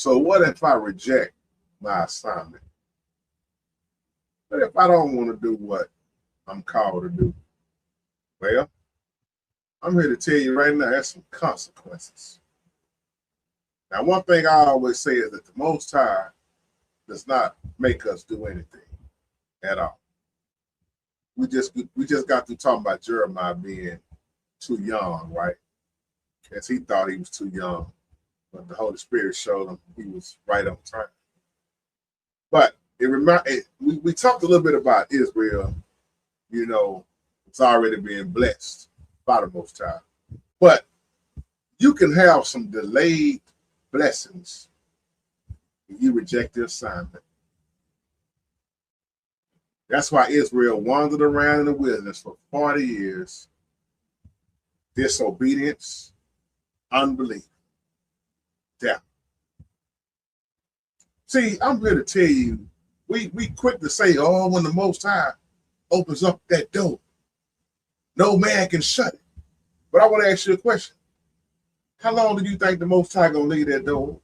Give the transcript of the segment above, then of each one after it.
So what if I reject my assignment? What if I don't want to do what I'm called to do? Well, I'm here to tell you right now, there's some consequences. Now, one thing I always say is that the Most High does not make us do anything at all. We just got through talking about Jeremiah being too young, right? As he thought he was too young, but the Holy Spirit showed him he was right on time. But we talked a little bit about Israel. You know, it's already being blessed by the Most High. But you can have some delayed blessings if you reject the assignment. That's why Israel wandered around in the wilderness for 40 years. Disobedience, unbelief, doubt. See, I'm here to tell you, we quick to say, oh, when the Most High opens up that door, no man can shut it. But I want to ask you a question. How long do you think the Most High gonna leave that door?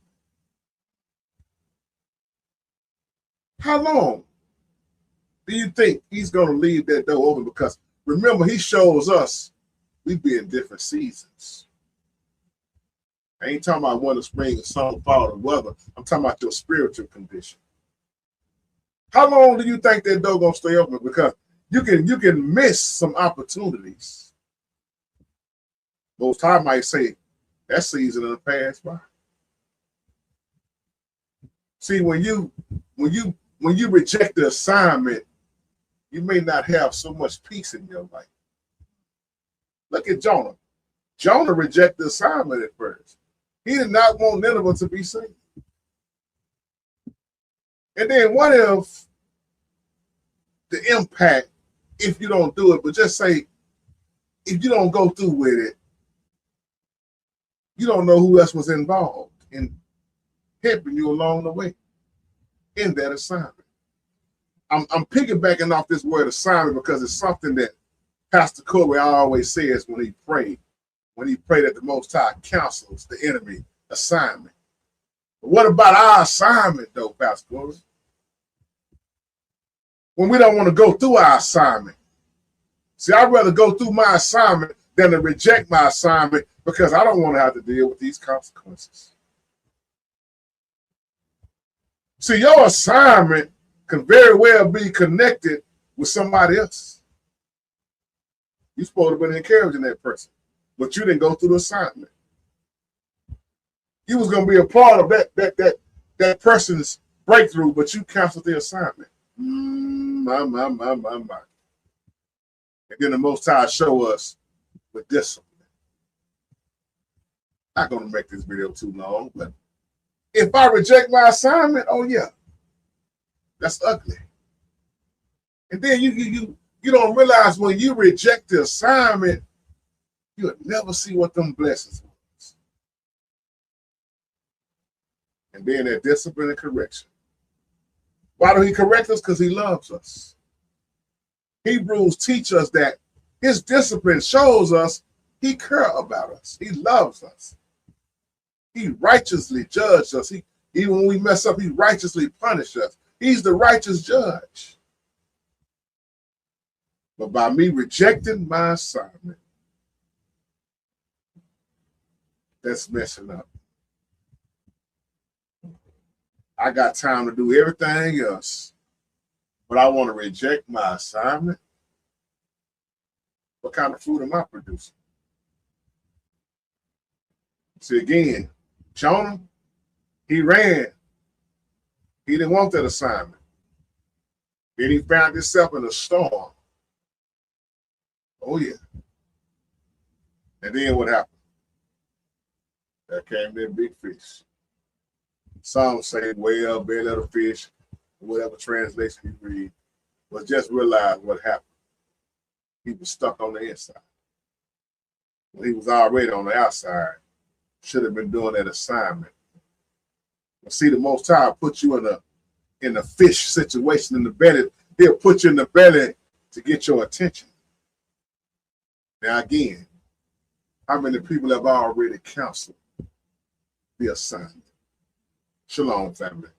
How long do you think he's gonna leave that door open? Because remember, he shows us we be in different seasons. I ain't talking about winter, spring, summer, fall, and weather. I'm talking about your spiritual condition. How long do you think that door gonna stay open? Because you can miss some opportunities. Most High might say that season in the past by. See, when you reject the assignment, you may not have so much peace in your life. Look at Jonah. Jonah rejected the assignment at first. He did not want Nineveh to be saved. And then what if the impact, if you don't do it, but just say, if you don't go through with it, you don't know who else was involved in helping you along the way in that assignment. I'm piggybacking off this word assignment because it's something that Pastor Corey always says when he prayed that the Most High counsels the enemy assignment. But what about our assignment, though, Pastor Corey? When we don't want to go through our assignment. See, I'd rather go through my assignment than to reject my assignment because I don't want to have to deal with these consequences. See, your assignment can very well be connected with somebody else. You're supposed to have been encouraging that person, but you didn't go through the assignment. You was going to be a part of that person's breakthrough, but you canceled the assignment. My. And then the Most High show us with discipline. Not going to make this video too long, but if I reject my assignment, oh yeah, that's ugly. And then you don't realize when you reject the assignment, you'll never see what them blessings was. And then that discipline and correction. Why do he correct us? Because he loves us. Hebrews teach us that his discipline shows us he cares about us. He loves us. He righteously judges us. Even when we mess up, he righteously punishes us. He's the righteous judge. But by me rejecting my assignment, that's messing up. I got time to do everything else, but I want to reject my assignment. What kind of fruit am I producing? See, again, Jonah, he ran. He didn't want that assignment. Then he found himself in a storm. Oh, yeah. And then what happened? There came that big fish. Some say whale, belly of the fish, whatever translation you read. But just realize what happened. He was stuck on the inside. When he was already on the outside, should have been doing that assignment. But see, the Most High put you in a fish situation in the belly. He'll put you in the belly to get your attention. Now again, how many people have already counseled the assignment? Shalom, family.